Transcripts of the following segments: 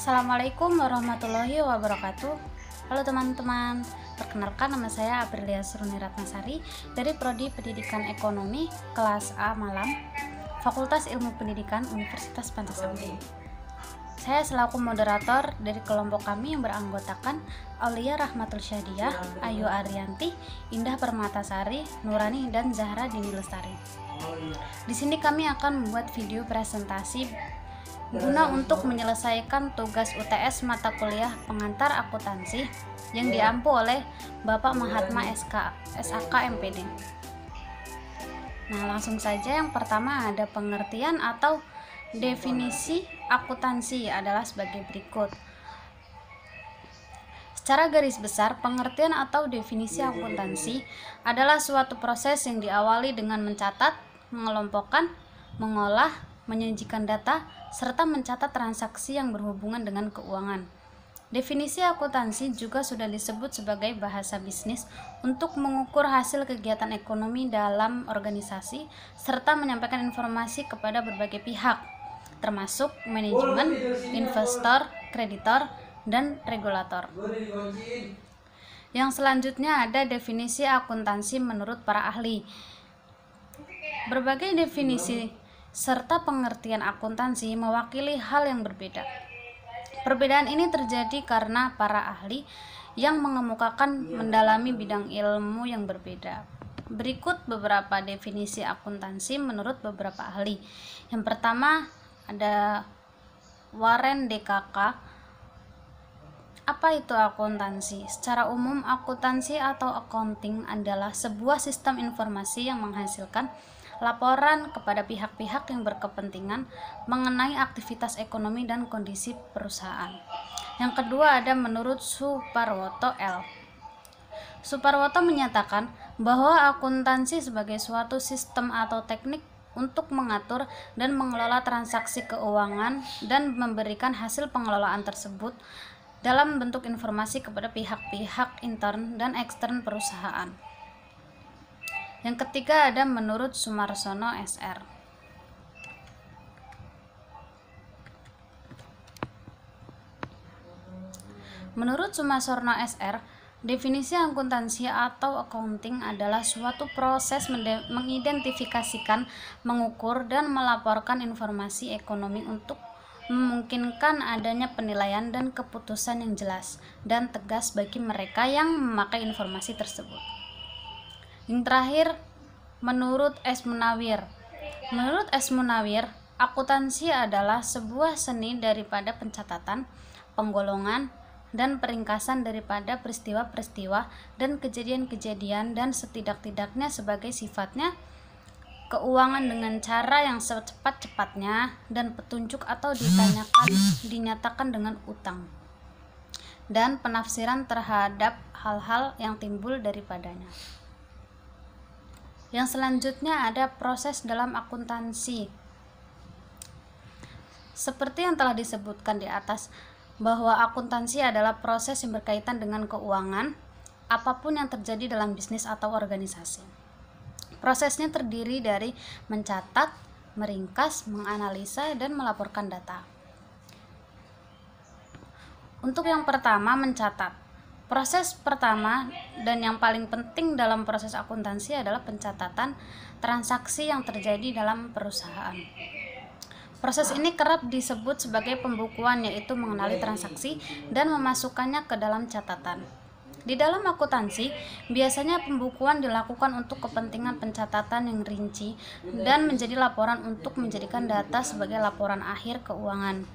Assalamualaikum warahmatullahi wabarakatuh. Halo teman-teman, perkenalkan nama saya Aprilia Suruni Ratnasari dari Prodi Pendidikan Ekonomi kelas A Malam, Fakultas Ilmu Pendidikan Universitas Pancasila. Saya selaku moderator dari kelompok kami yang beranggotakan Aulia Rahmatul Syadiah, Ayu Arianti, Indah Permatasari, Nurani, dan Zahra Dini Lestari. Di sini kami akan membuat video presentasi guna untuk menyelesaikan tugas UTS mata kuliah pengantar akuntansi yang diampu oleh Bapak Mahatma SAK MPD. Nah, langsung saja. Yang pertama ada pengertian atau definisi akuntansi adalah sebagai berikut. Secara garis besar, pengertian atau definisi akuntansi adalah suatu proses yang diawali dengan mencatat, mengelompokkan, mengolah, menyajikan data, serta mencatat transaksi yang berhubungan dengan keuangan. Definisi akuntansi juga sudah disebut sebagai bahasa bisnis untuk mengukur hasil kegiatan ekonomi dalam organisasi serta menyampaikan informasi kepada berbagai pihak, termasuk manajemen, investor, kreditor, dan regulator. Yang selanjutnya ada definisi akuntansi menurut para ahli. Berbagai definisi serta pengertian akuntansi mewakili hal yang berbeda. Perbedaan ini terjadi karena para ahli yang mengemukakan mendalami bidang ilmu yang berbeda. Berikut beberapa definisi akuntansi menurut beberapa ahli. Yang pertama ada Warren DKK. Apa itu akuntansi? Secara umum, akuntansi atau accounting adalah sebuah sistem informasi yang menghasilkan laporan kepada pihak-pihak yang berkepentingan mengenai aktivitas ekonomi dan kondisi perusahaan. Yang kedua ada menurut Suparwoto L. Suparwoto menyatakan bahwa akuntansi sebagai suatu sistem atau teknik untuk mengatur dan mengelola transaksi keuangan dan memberikan hasil pengelolaan tersebut dalam bentuk informasi kepada pihak-pihak intern dan ekstern perusahaan. Yang ketiga ada menurut Sumarsono SR. Menurut Sumarsono SR, definisi akuntansi atau accounting adalah suatu proses mengidentifikasikan, mengukur, dan melaporkan informasi ekonomi untuk memungkinkan adanya penilaian dan keputusan yang jelas dan tegas bagi mereka yang memakai informasi tersebut. Yang terakhir, menurut S. Munawir. Menurut S. Munawir, akuntansi adalah sebuah seni daripada pencatatan, penggolongan, dan peringkasan daripada peristiwa-peristiwa dan kejadian-kejadian, dan setidak-tidaknya sebagai sifatnya keuangan dengan cara yang secepat-cepatnya dan petunjuk atau dinyatakan dengan utang dan penafsiran terhadap hal-hal yang timbul daripadanya. Yang selanjutnya ada proses dalam akuntansi. Seperti yang telah disebutkan di atas, bahwa akuntansi adalah proses yang berkaitan dengan keuangan, apapun yang terjadi dalam bisnis atau organisasi. Prosesnya terdiri dari mencatat, meringkas, menganalisa, dan melaporkan data. Untuk yang pertama, mencatat. Proses pertama dan yang paling penting dalam proses akuntansi adalah pencatatan transaksi yang terjadi dalam perusahaan. Proses ini kerap disebut sebagai pembukuan, yaitu mengenali transaksi dan memasukkannya ke dalam catatan. Di dalam akuntansi, biasanya pembukuan dilakukan untuk kepentingan pencatatan yang rinci dan menjadi laporan untuk menjadikan data sebagai laporan akhir keuangan.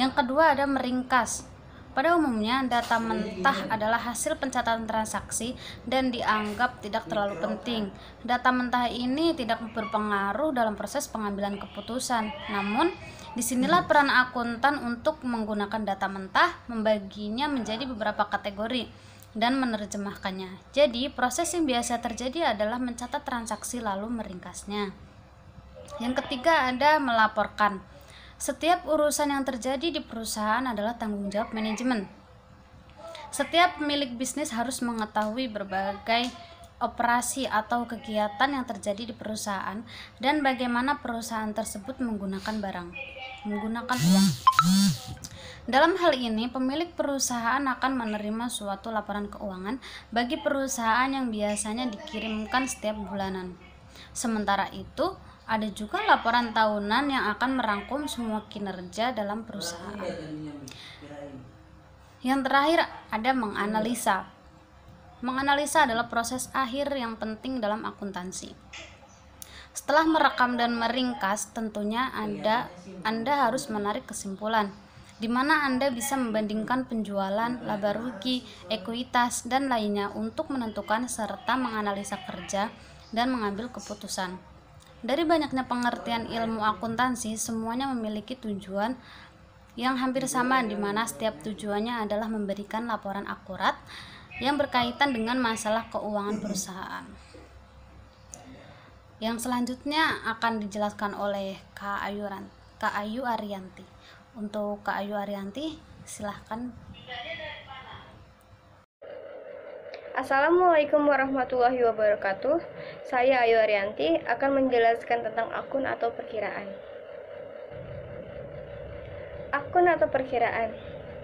Yang kedua ada meringkas. Pada umumnya, data mentah adalah hasil pencatatan transaksi dan dianggap tidak terlalu penting. Data mentah ini tidak berpengaruh dalam proses pengambilan keputusan. Namun, disinilah peran akuntan untuk menggunakan data mentah, membaginya menjadi beberapa kategori, dan menerjemahkannya. Jadi, proses yang biasa terjadi adalah mencatat transaksi lalu meringkasnya. Yang ketiga ada melaporkan. Setiap urusan yang terjadi di perusahaan adalah tanggung jawab manajemen. Setiap pemilik bisnis harus mengetahui berbagai operasi atau kegiatan yang terjadi di perusahaan dan bagaimana perusahaan tersebut menggunakan uang. Dalam hal ini, pemilik perusahaan akan menerima suatu laporan keuangan bagi perusahaan yang biasanya dikirimkan setiap bulanan. Sementara itu, ada juga laporan tahunan yang akan merangkum semua kinerja dalam perusahaan. Yang terakhir, ada menganalisa. Menganalisa adalah proses akhir yang penting dalam akuntansi. Setelah merekam dan meringkas, tentunya Anda harus menarik kesimpulan, di mana Anda bisa membandingkan penjualan, laba rugi, ekuitas, dan lainnya untuk menentukan serta menganalisa kerja dan mengambil keputusan. Dari banyaknya pengertian ilmu akuntansi, semuanya memiliki tujuan yang hampir sama, di mana setiap tujuannya adalah memberikan laporan akurat yang berkaitan dengan masalah keuangan perusahaan. Yang selanjutnya akan dijelaskan oleh Kak Ayu Arianti. Untuk Kak Ayu Arianti, silahkan. Assalamualaikum warahmatullahi wabarakatuh. Saya Ayu Arianti akan menjelaskan tentang akun atau perkiraan. Akun atau perkiraan.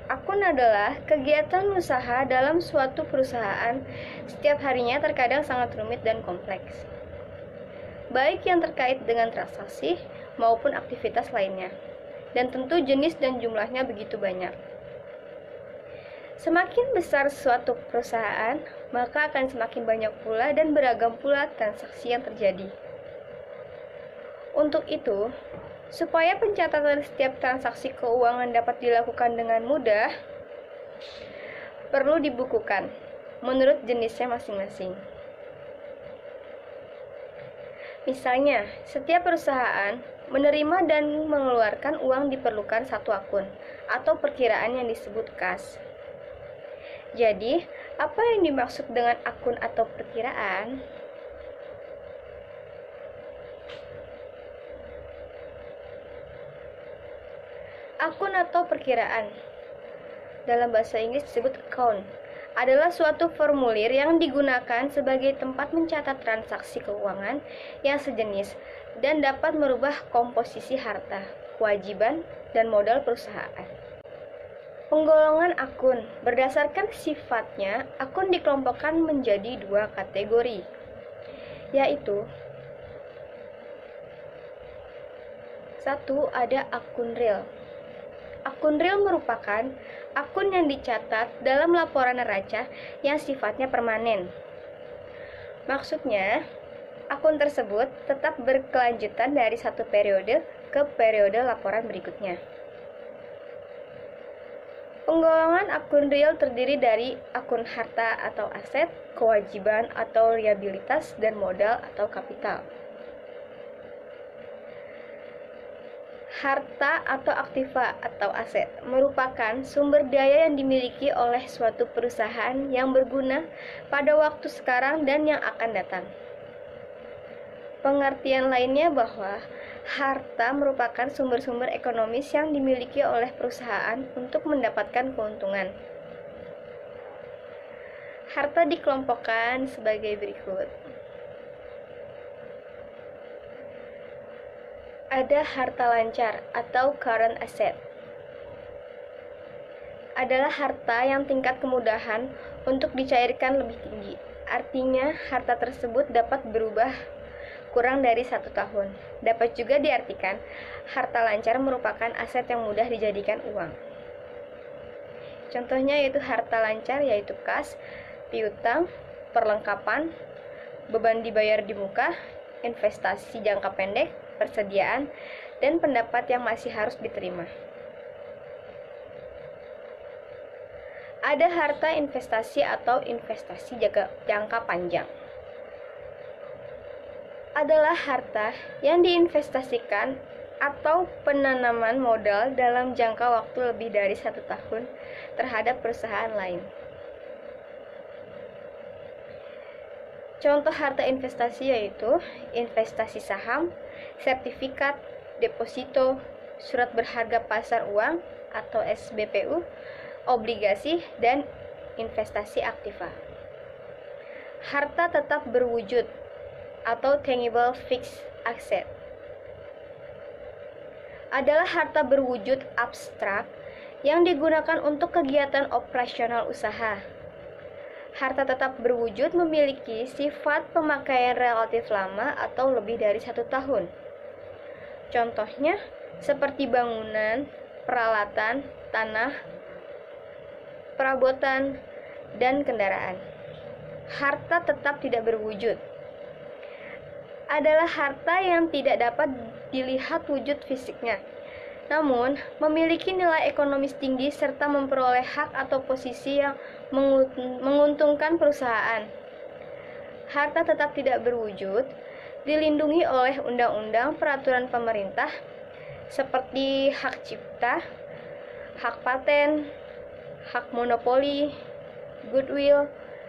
Akun adalah kegiatan usaha dalam suatu perusahaan. Setiap harinya terkadang sangat rumit dan kompleks, baik yang terkait dengan transaksi maupun aktivitas lainnya. Dan tentu jenis dan jumlahnya begitu banyak. Semakin besar suatu perusahaan, maka akan semakin banyak pula dan beragam pula transaksi yang terjadi. Untuk itu, supaya pencatatan setiap transaksi keuangan dapat dilakukan dengan mudah, perlu dibukukan menurut jenisnya masing-masing. Misalnya, setiap perusahaan menerima dan mengeluarkan uang diperlukan satu akun atau perkiraan yang disebut kas. Jadi, apa yang dimaksud dengan akun atau perkiraan? Akun atau perkiraan dalam bahasa Inggris disebut account, adalah suatu formulir yang digunakan sebagai tempat mencatat transaksi keuangan yang sejenis dan dapat merubah komposisi harta, kewajiban, dan modal perusahaan. Penggolongan akun berdasarkan sifatnya, akun dikelompokkan menjadi dua kategori, yaitu: satu, ada akun real. Akun real merupakan akun yang dicatat dalam laporan neraca yang sifatnya permanen. Maksudnya, akun tersebut tetap berkelanjutan dari satu periode ke periode laporan berikutnya. Penggolongan akun real terdiri dari akun harta atau aset, kewajiban atau liabilitas, dan modal atau kapital. Harta atau aktiva atau aset merupakan sumber daya yang dimiliki oleh suatu perusahaan yang berguna pada waktu sekarang dan yang akan datang. Pengertian lainnya bahwa harta merupakan sumber-sumber ekonomis yang dimiliki oleh perusahaan untuk mendapatkan keuntungan. Harta dikelompokkan sebagai berikut. Ada harta lancar atau current asset. Adalah harta yang tingkat kemudahan untuk dicairkan lebih tinggi. Artinya, harta tersebut dapat berubah kurang dari 1 tahun. Dapat juga diartikan, harta lancar merupakan aset yang mudah dijadikan uang. Contohnya yaitu harta lancar yaitu kas, piutang, perlengkapan, beban dibayar di muka, investasi jangka pendek, persediaan, dan pendapat yang masih harus diterima. Ada harta investasi atau investasi jangka panjang. Adalah harta yang diinvestasikan atau penanaman modal dalam jangka waktu lebih dari 1 tahun terhadap perusahaan lain. Contoh harta investasi yaitu investasi saham, sertifikat, deposito, surat berharga pasar uang atau SBPU, obligasi, dan investasi aktiva. Harta tetap berwujud atau tangible fixed asset adalah harta berwujud abstrak yang digunakan untuk kegiatan operasional usaha. Harta tetap berwujud memiliki sifat pemakaian relatif lama atau lebih dari 1 tahun. Contohnya, seperti bangunan, peralatan, tanah, perabotan, dan kendaraan. Harta tetap tidak berwujud adalah harta yang tidak dapat dilihat wujud fisiknya, namun memiliki nilai ekonomis tinggi serta memperoleh hak atau posisi yang menguntungkan perusahaan. Harta tetap tidak berwujud dilindungi oleh undang-undang, peraturan pemerintah seperti hak cipta, hak paten, hak monopoli, goodwill,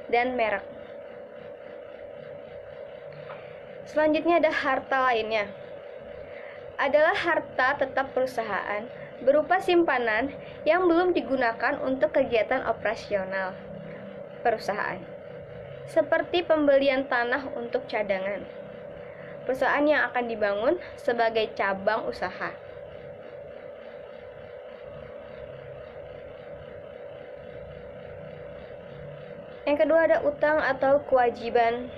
dan merek. Selanjutnya ada harta lainnya. Adalah harta tetap perusahaan berupa simpanan yang belum digunakan untuk kegiatan operasional perusahaan, seperti pembelian tanah untuk cadangan perusahaan yang akan dibangun sebagai cabang usaha. Yang kedua ada utang atau kewajiban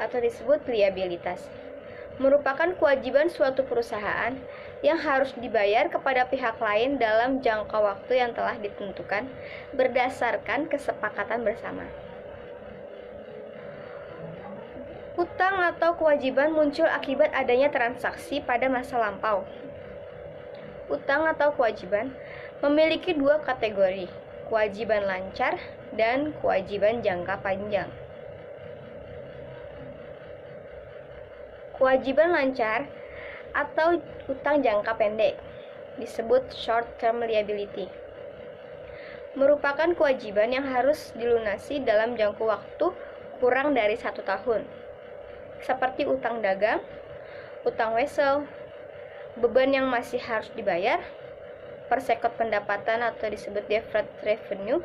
atau disebut liabilitas. Merupakan kewajiban suatu perusahaan yang harus dibayar kepada pihak lain dalam jangka waktu yang telah ditentukan berdasarkan kesepakatan bersama. Utang atau kewajiban muncul akibat adanya transaksi pada masa lampau. Utang atau kewajiban memiliki 2 kategori, kewajiban lancar dan kewajiban jangka panjang. Kewajiban lancar atau utang jangka pendek disebut short term liability. Merupakan kewajiban yang harus dilunasi dalam jangka waktu kurang dari 1 tahun. Seperti utang dagang, utang wesel, beban yang masih harus dibayar, persekot pendapatan atau disebut deferred revenue,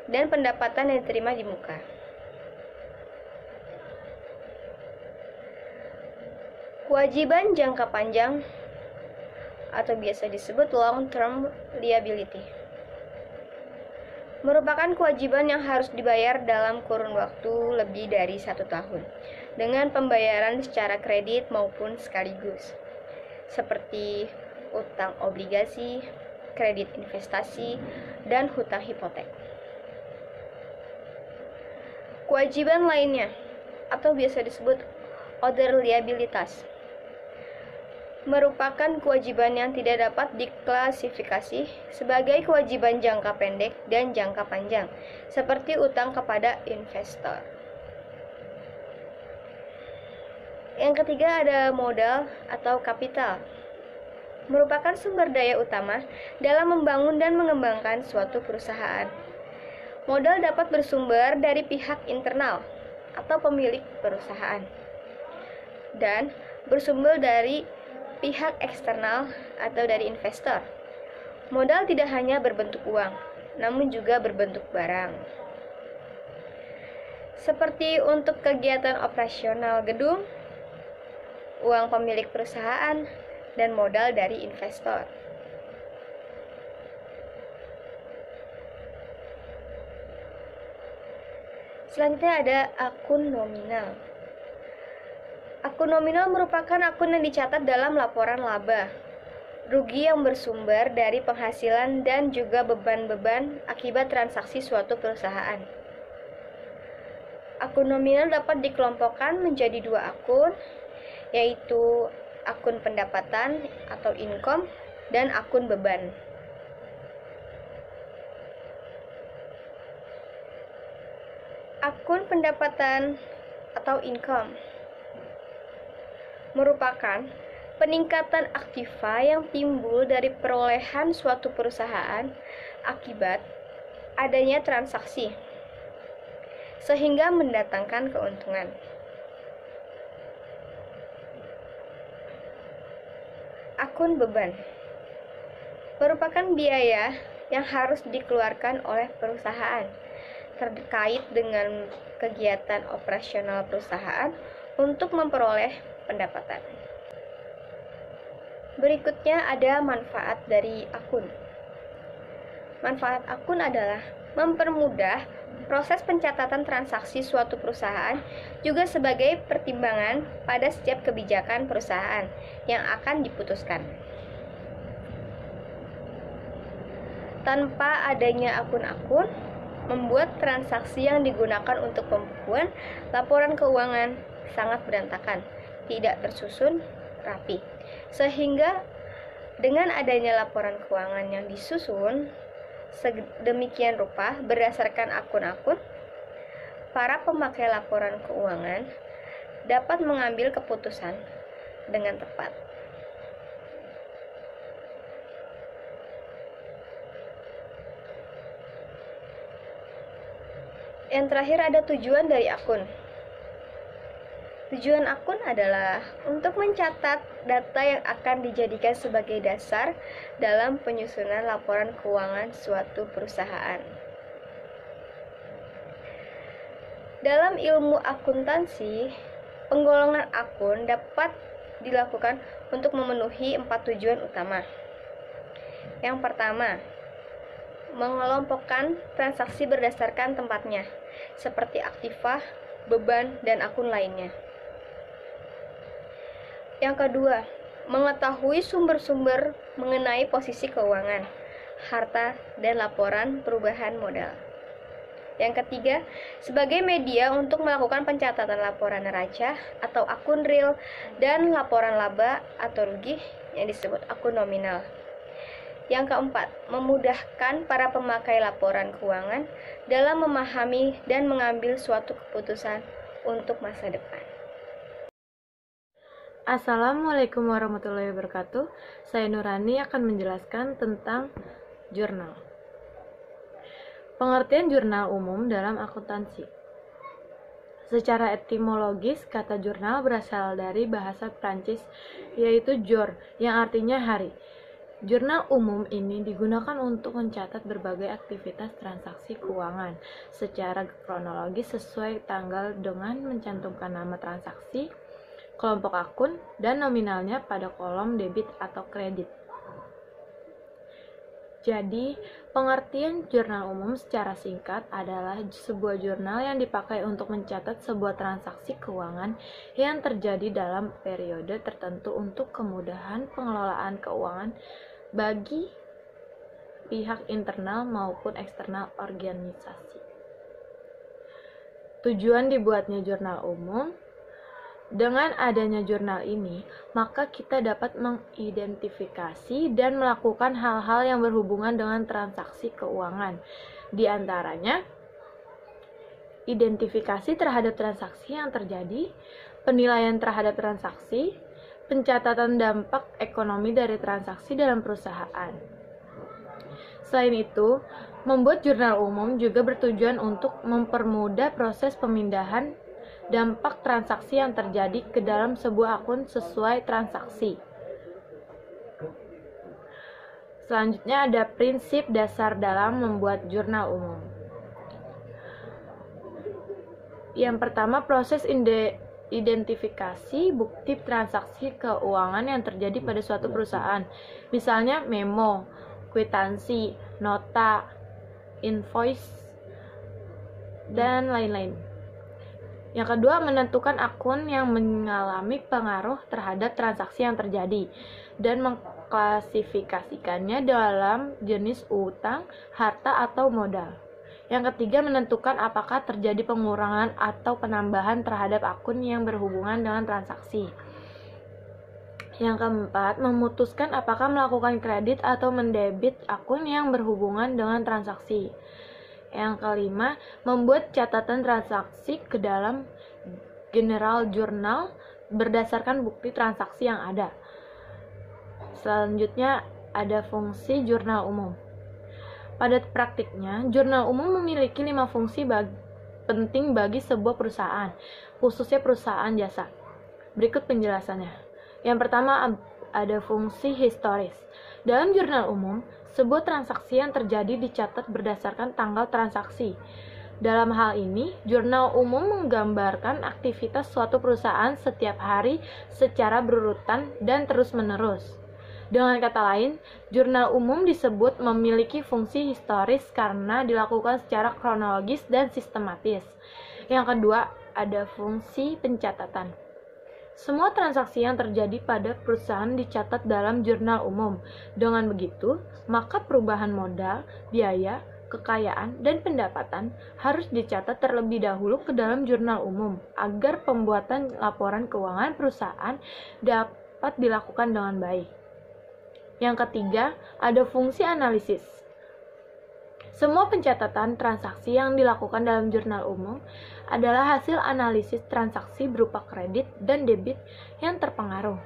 dan pendapatan yang diterima di muka. Kewajiban jangka panjang atau biasa disebut long term liability merupakan kewajiban yang harus dibayar dalam kurun waktu lebih dari 1 tahun dengan pembayaran secara kredit maupun sekaligus, seperti utang obligasi, kredit investasi, dan hutang hipotek. Kewajiban lainnya atau biasa disebut other liabilities merupakan kewajiban yang tidak dapat diklasifikasi sebagai kewajiban jangka pendek dan jangka panjang, seperti utang kepada investor. Yang ketiga ada modal atau kapital. Merupakan sumber daya utama dalam membangun dan mengembangkan suatu perusahaan. Modal dapat bersumber dari pihak internal atau pemilik perusahaan dan bersumber dari pihak eksternal atau dari investor. Modal tidak hanya berbentuk uang, namun juga berbentuk barang. Seperti untuk kegiatan operasional gedung, uang pemilik perusahaan, dan modal dari investor. Selanjutnya ada akun nominal. Akun nominal merupakan akun yang dicatat dalam laporan laba, rugi yang bersumber dari penghasilan dan juga beban-beban akibat transaksi suatu perusahaan. Akun nominal dapat dikelompokkan menjadi 2 akun, yaitu akun pendapatan atau income dan akun beban. Akun pendapatan atau income merupakan peningkatan aktiva yang timbul dari perolehan suatu perusahaan akibat adanya transaksi, sehingga mendatangkan keuntungan. Akun beban merupakan biaya yang harus dikeluarkan oleh perusahaan terkait dengan kegiatan operasional perusahaan untuk memperoleh pendapatan. Berikutnya ada manfaat dari akun. Manfaat akun adalah mempermudah proses pencatatan transaksi suatu perusahaan, juga sebagai pertimbangan pada setiap kebijakan perusahaan yang akan diputuskan. Tanpa adanya akun-akun, membuat transaksi yang digunakan untuk pembukuan laporan keuangan sangat berantakan, tidak tersusun rapi. Sehingga dengan adanya laporan keuangan yang disusun sedemikian rupa berdasarkan akun-akun, para pemakai laporan keuangan dapat mengambil keputusan dengan tepat. Yang terakhir, ada tujuan dari akun. Tujuan akun adalah untuk mencatat data yang akan dijadikan sebagai dasar dalam penyusunan laporan keuangan suatu perusahaan. Dalam ilmu akuntansi, penggolongan akun dapat dilakukan untuk memenuhi 4 tujuan utama. Yang pertama, mengelompokkan transaksi berdasarkan tempatnya, seperti aktiva, beban, dan akun lainnya. Yang kedua, mengetahui sumber-sumber mengenai posisi keuangan, harta, dan laporan perubahan modal. Yang ketiga, sebagai media untuk melakukan pencatatan laporan neraca atau akun real dan laporan laba atau rugi yang disebut akun nominal. Yang keempat, memudahkan para pemakai laporan keuangan dalam memahami dan mengambil suatu keputusan untuk masa depan. Assalamualaikum warahmatullahi wabarakatuh. Saya Nurani akan menjelaskan tentang jurnal. Pengertian jurnal umum dalam akuntansi. Secara etimologis, kata jurnal berasal dari bahasa Prancis, yaitu jour, yang artinya hari. Jurnal umum ini digunakan untuk mencatat berbagai aktivitas transaksi keuangan secara kronologis sesuai tanggal dengan mencantumkan nama transaksi, kelompok akun, dan nominalnya pada kolom debit atau kredit. Jadi, pengertian jurnal umum secara singkat adalah sebuah jurnal yang dipakai untuk mencatat sebuah transaksi keuangan yang terjadi dalam periode tertentu untuk kemudahan pengelolaan keuangan bagi pihak internal maupun eksternal organisasi. Tujuan dibuatnya jurnal umum. Dengan adanya jurnal ini, maka kita dapat mengidentifikasi dan melakukan hal-hal yang berhubungan dengan transaksi keuangan. Di antaranya, identifikasi terhadap transaksi yang terjadi, penilaian terhadap transaksi, pencatatan dampak ekonomi dari transaksi dalam perusahaan. Selain itu, membuat jurnal umum juga bertujuan untuk mempermudah proses pemindahan dampak transaksi yang terjadi ke dalam sebuah akun sesuai transaksi. Selanjutnya ada prinsip dasar dalam membuat jurnal umum. Yang pertama, proses identifikasi bukti transaksi keuangan yang terjadi pada suatu perusahaan. Misalnya memo, kwitansi, nota, invoice, dan lain-lain. Yang kedua, menentukan akun yang mengalami pengaruh terhadap transaksi yang terjadi dan mengklasifikasikannya dalam jenis utang, harta, atau modal. Yang ketiga, menentukan apakah terjadi pengurangan atau penambahan terhadap akun yang berhubungan dengan transaksi. Yang keempat, memutuskan apakah melakukan kredit atau mendebit akun yang berhubungan dengan transaksi. Yang kelima, membuat catatan transaksi ke dalam general journal berdasarkan bukti transaksi yang ada. Selanjutnya, ada fungsi jurnal umum. Pada praktiknya, jurnal umum memiliki 5 fungsi penting bagi sebuah perusahaan, khususnya perusahaan jasa. Berikut penjelasannya. Yang pertama, ada fungsi historis. Dalam jurnal umum, sebuah transaksi yang terjadi dicatat berdasarkan tanggal transaksi. Dalam hal ini, jurnal umum menggambarkan aktivitas suatu perusahaan setiap hari secara berurutan dan terus-menerus. Dengan kata lain, jurnal umum disebut memiliki fungsi historis karena dilakukan secara kronologis dan sistematis. Yang kedua, ada fungsi pencatatan. Semua transaksi yang terjadi pada perusahaan dicatat dalam jurnal umum. Dengan begitu, maka perubahan modal, biaya, kekayaan, dan pendapatan harus dicatat terlebih dahulu ke dalam jurnal umum agar pembuatan laporan keuangan perusahaan dapat dilakukan dengan baik. Yang ketiga, ada fungsi analisis. Semua pencatatan transaksi yang dilakukan dalam jurnal umum adalah hasil analisis transaksi berupa kredit dan debit yang terpengaruh.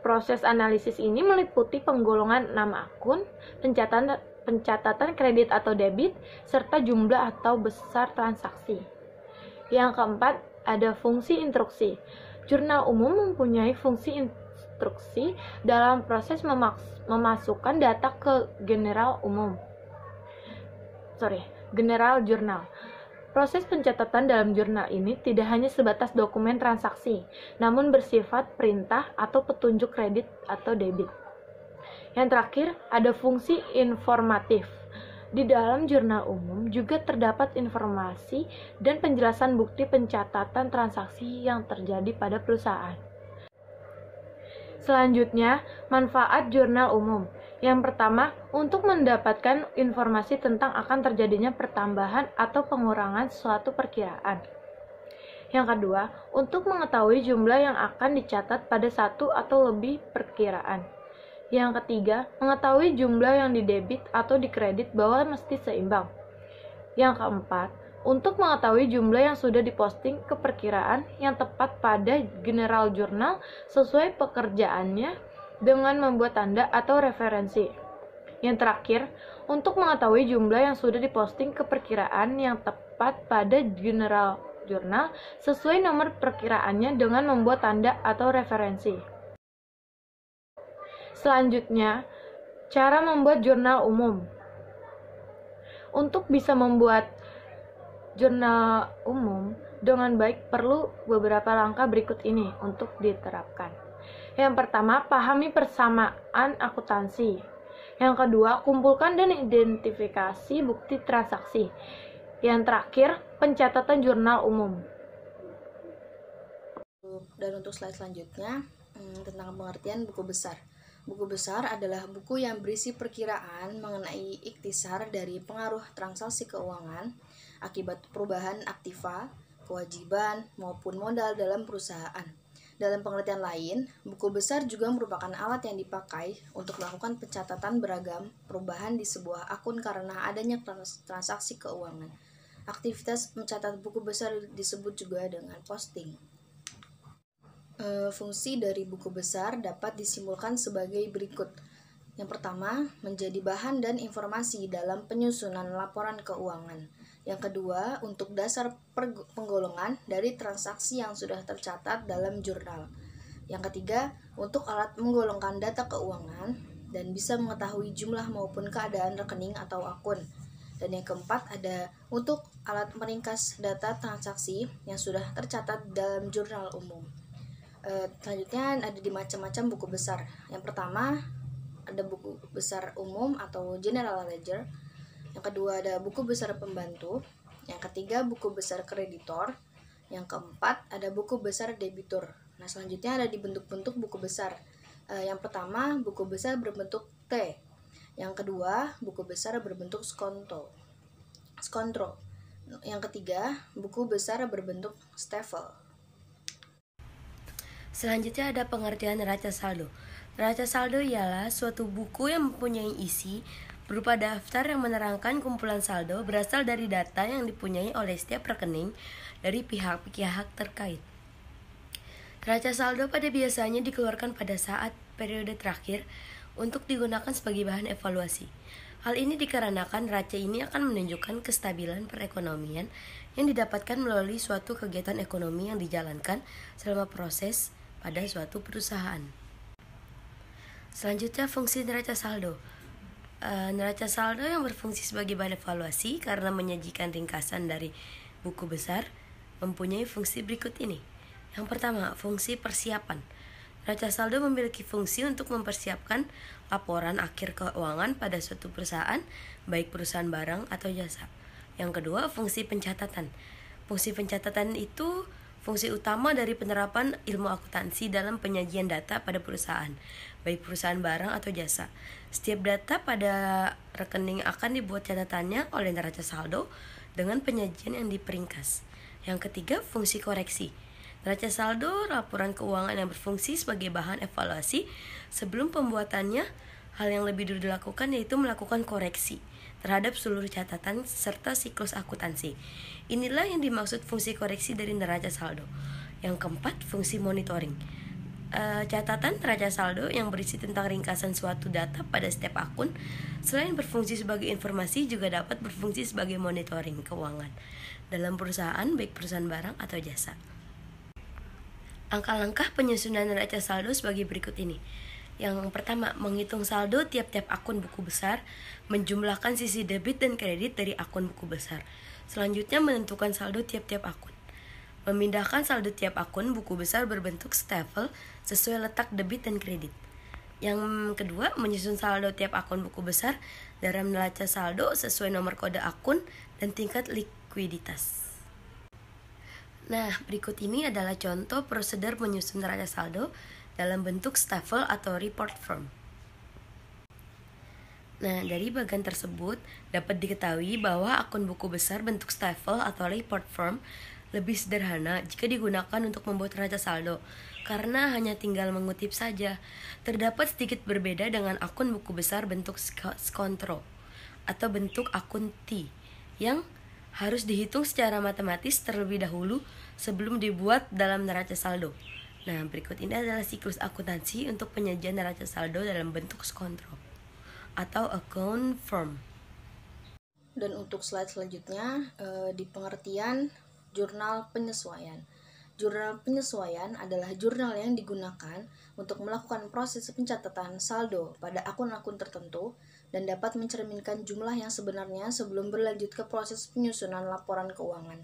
Proses analisis ini meliputi penggolongan nama akun, pencatatan kredit atau debit, serta jumlah atau besar transaksi. Yang keempat, ada fungsi instruksi. Jurnal umum mempunyai fungsi instruksi dalam proses memasukkan data ke general jurnal. Proses pencatatan dalam jurnal ini tidak hanya sebatas dokumen transaksi, namun bersifat perintah atau petunjuk kredit atau debit. Yang terakhir, ada fungsi informatif. Di dalam jurnal umum juga terdapat informasi dan penjelasan bukti pencatatan transaksi yang terjadi pada perusahaan. Selanjutnya, manfaat jurnal umum. Yang pertama, untuk mendapatkan informasi tentang akan terjadinya pertambahan atau pengurangan suatu perkiraan. Yang kedua, untuk mengetahui jumlah yang akan dicatat pada satu atau lebih perkiraan. Yang ketiga, mengetahui jumlah yang didebit atau dikredit bahwa mesti seimbang. Yang keempat, untuk mengetahui jumlah yang sudah diposting ke perkiraan yang tepat pada general jurnal sesuai pekerjaannya dengan membuat tanda atau referensi. Yang terakhir, untuk mengetahui jumlah yang sudah diposting ke perkiraan yang tepat pada general jurnal sesuai nomor perkiraannya dengan membuat tanda atau referensi. Selanjutnya, cara membuat jurnal umum. Untuk bisa membuat jurnal umum dengan baik perlu beberapa langkah berikut ini untuk diterapkan. Yang pertama, pahami persamaan akuntansi. Yang kedua, kumpulkan dan identifikasi bukti transaksi. Yang terakhir, pencatatan jurnal umum. Dan untuk slide selanjutnya, tentang pengertian buku besar. Buku besar adalah buku yang berisi perkiraan mengenai ikhtisar dari pengaruh transaksi keuangan akibat perubahan aktiva, kewajiban, maupun modal dalam perusahaan. Dalam pengertian lain, buku besar juga merupakan alat yang dipakai untuk melakukan pencatatan beragam perubahan di sebuah akun karena adanya transaksi keuangan. Aktivitas mencatat buku besar disebut juga dengan posting. Fungsi dari buku besar dapat disimpulkan sebagai berikut. Yang pertama, menjadi bahan dan informasi dalam penyusunan laporan keuangan. Yang kedua, untuk dasar penggolongan dari transaksi yang sudah tercatat dalam jurnal. Yang ketiga, untuk alat menggolongkan data keuangan dan bisa mengetahui jumlah maupun keadaan rekening atau akun. Dan yang keempat, ada untuk alat meringkas data transaksi yang sudah tercatat dalam jurnal umum. Selanjutnya ada di macam-macam buku besar. Yang pertama ada buku besar umum atau general ledger. Yang kedua ada buku besar pembantu. Yang ketiga buku besar kreditor. Yang keempat ada buku besar debitur. Nah selanjutnya ada di bentuk-bentuk buku besar. Yang pertama buku besar berbentuk T. Yang kedua buku besar berbentuk skontro. Yang ketiga buku besar berbentuk stafel. Selanjutnya ada pengertian neraca saldo. Neraca saldo ialah suatu buku yang mempunyai isi berupa daftar yang menerangkan kumpulan saldo berasal dari data yang dipunyai oleh setiap rekening dari pihak-pihak terkait. Neraca saldo pada biasanya dikeluarkan pada saat periode terakhir untuk digunakan sebagai bahan evaluasi. Hal ini dikarenakan neraca ini akan menunjukkan kestabilan perekonomian yang didapatkan melalui suatu kegiatan ekonomi yang dijalankan selama proses pada suatu perusahaan. Selanjutnya fungsi neraca saldo. Neraca saldo yang berfungsi sebagai bahan evaluasi karena menyajikan ringkasan dari buku besar mempunyai fungsi berikut ini. Yang pertama, fungsi persiapan. Neraca saldo memiliki fungsi untuk mempersiapkan laporan akhir keuangan pada suatu perusahaan, baik perusahaan barang atau jasa. Yang kedua, fungsi pencatatan. Fungsi pencatatan itu fungsi utama dari penerapan ilmu akuntansi dalam penyajian data pada perusahaan, baik perusahaan barang atau jasa. Setiap data pada rekening akan dibuat catatannya oleh neraca saldo dengan penyajian yang diperingkas. Yang ketiga, fungsi koreksi. Neraca saldo laporan keuangan yang berfungsi sebagai bahan evaluasi sebelum pembuatannya. Hal yang lebih dulu dilakukan yaitu melakukan koreksi terhadap seluruh catatan serta siklus akuntansi. Inilah yang dimaksud fungsi koreksi dari neraca saldo. Yang keempat, fungsi monitoring. Catatan neraca saldo yang berisi tentang ringkasan suatu data pada setiap akun, selain berfungsi sebagai informasi, juga dapat berfungsi sebagai monitoring keuangan dalam perusahaan, baik perusahaan barang atau jasa. Langkah-langkah penyusunan neraca saldo sebagai berikut ini. Yang pertama, menghitung saldo tiap-tiap akun buku besar, menjumlahkan sisi debit dan kredit dari akun buku besar. Selanjutnya, menentukan saldo tiap-tiap akun. Memindahkan saldo tiap akun buku besar berbentuk stafel sesuai letak debit dan kredit. Yang kedua, menyusun saldo tiap akun buku besar dalam neraca saldo sesuai nomor kode akun dan tingkat likuiditas. Nah, berikut ini adalah contoh prosedur menyusun neraca saldo dalam bentuk stafel atau report form. Nah, dari bagian tersebut dapat diketahui bahwa akun buku besar bentuk stafel atau report form lebih sederhana jika digunakan untuk membuat neraca saldo, karena hanya tinggal mengutip saja. Terdapat sedikit berbeda dengan akun buku besar bentuk skontrol atau bentuk akun T yang harus dihitung secara matematis terlebih dahulu sebelum dibuat dalam neraca saldo. Nah, berikut ini adalah siklus akuntansi untuk penyajian neraca saldo dalam bentuk skontrol atau account form. Dan untuk slide selanjutnya, di pengertian jurnal penyesuaian. Jurnal penyesuaian adalah jurnal yang digunakan untuk melakukan proses pencatatan saldo pada akun-akun tertentu dan dapat mencerminkan jumlah yang sebenarnya sebelum berlanjut ke proses penyusunan laporan keuangan.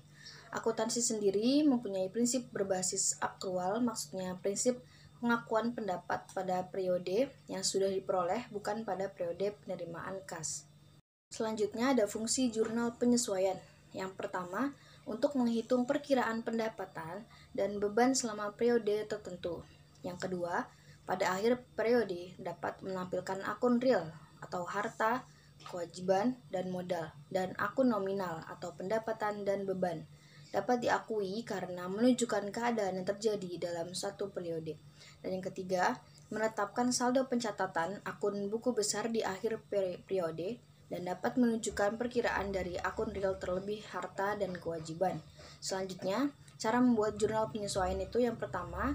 Akuntansi sendiri mempunyai prinsip berbasis akrual, maksudnya prinsip pengakuan pendapat pada periode yang sudah diperoleh, bukan pada periode penerimaan kas. Selanjutnya ada fungsi jurnal penyesuaian. Yang pertama, untuk menghitung perkiraan pendapatan dan beban selama periode tertentu. Yang kedua, pada akhir periode dapat menampilkan akun real atau harta, kewajiban, dan modal, dan akun nominal atau pendapatan dan beban. Dapat diakui karena menunjukkan keadaan yang terjadi dalam satu periode. Dan yang ketiga, menetapkan saldo pencatatan akun buku besar di akhir periode dan dapat menunjukkan perkiraan dari akun real terlebih harta dan kewajiban. Selanjutnya, cara membuat jurnal penyesuaian itu yang pertama,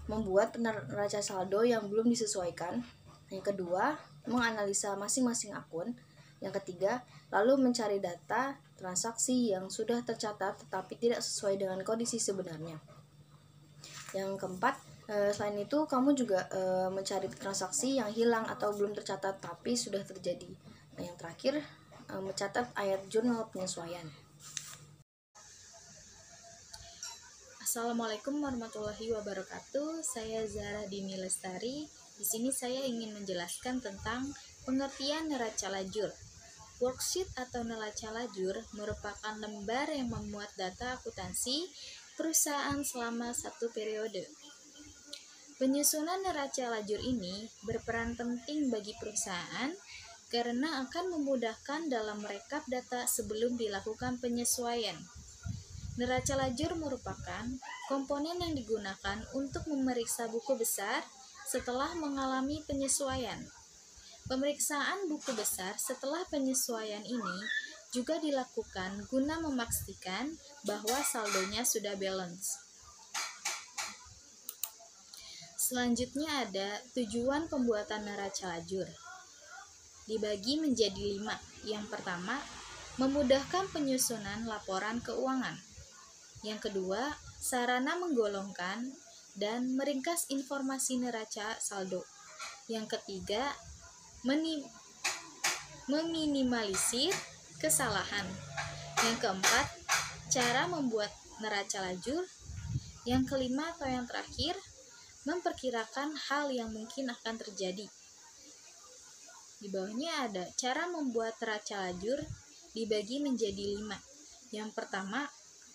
membuat neraca saldo yang belum disesuaikan. Yang kedua, menganalisa masing-masing akun. Yang ketiga, lalu mencari data transaksi yang sudah tercatat tetapi tidak sesuai dengan kondisi sebenarnya. Yang keempat, selain itu kamu juga mencari transaksi yang hilang atau belum tercatat tapi sudah terjadi. Nah, yang terakhir, mencatat ayat jurnal penyesuaian. Assalamualaikum warahmatullahi wabarakatuh. Saya Zahra Dini Lestari. Di sini saya ingin menjelaskan tentang pengertian neraca lajur. Worksheet atau neraca lajur merupakan lembar yang memuat data akuntansi perusahaan selama satu periode. Penyusunan neraca lajur ini berperan penting bagi perusahaan karena akan memudahkan dalam merekap data sebelum dilakukan penyesuaian. Neraca lajur merupakan komponen yang digunakan untuk memeriksa buku besar setelah mengalami penyesuaian. Pemeriksaan buku besar setelah penyesuaian ini juga dilakukan guna memastikan bahwa saldonya sudah balance. Selanjutnya ada tujuan pembuatan neraca lajur. Dibagi menjadi 5. Yang pertama, memudahkan penyusunan laporan keuangan. Yang kedua, sarana menggolongkan dan meringkas informasi neraca saldo. Yang ketiga, meminimalisir kesalahan. Yang keempat, cara membuat neraca lajur. Yang kelima atau yang terakhir, memperkirakan hal yang mungkin akan terjadi. Di bawahnya ada cara membuat neraca lajur dibagi menjadi 5. Yang pertama,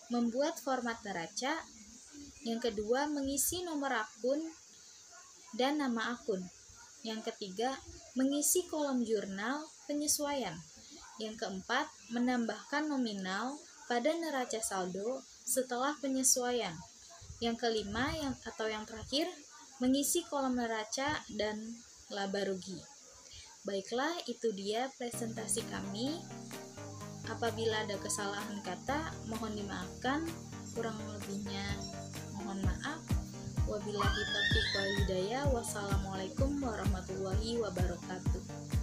membuat format neraca. Yang kedua, mengisi nomor akun dan nama akun. Yang ketiga, mengisi kolom jurnal penyesuaian. Yang keempat, menambahkan nominal pada neraca saldo setelah penyesuaian. Yang kelima yang terakhir, mengisi kolom neraca dan laba rugi. Baiklah, itu dia presentasi kami. Apabila ada kesalahan kata, mohon dimaafkan. Kurang lebihnya mohon maaf. Wabillahi taufiq wal hidayah. Wassalamualaikum warahmatullahi wabarakatuh.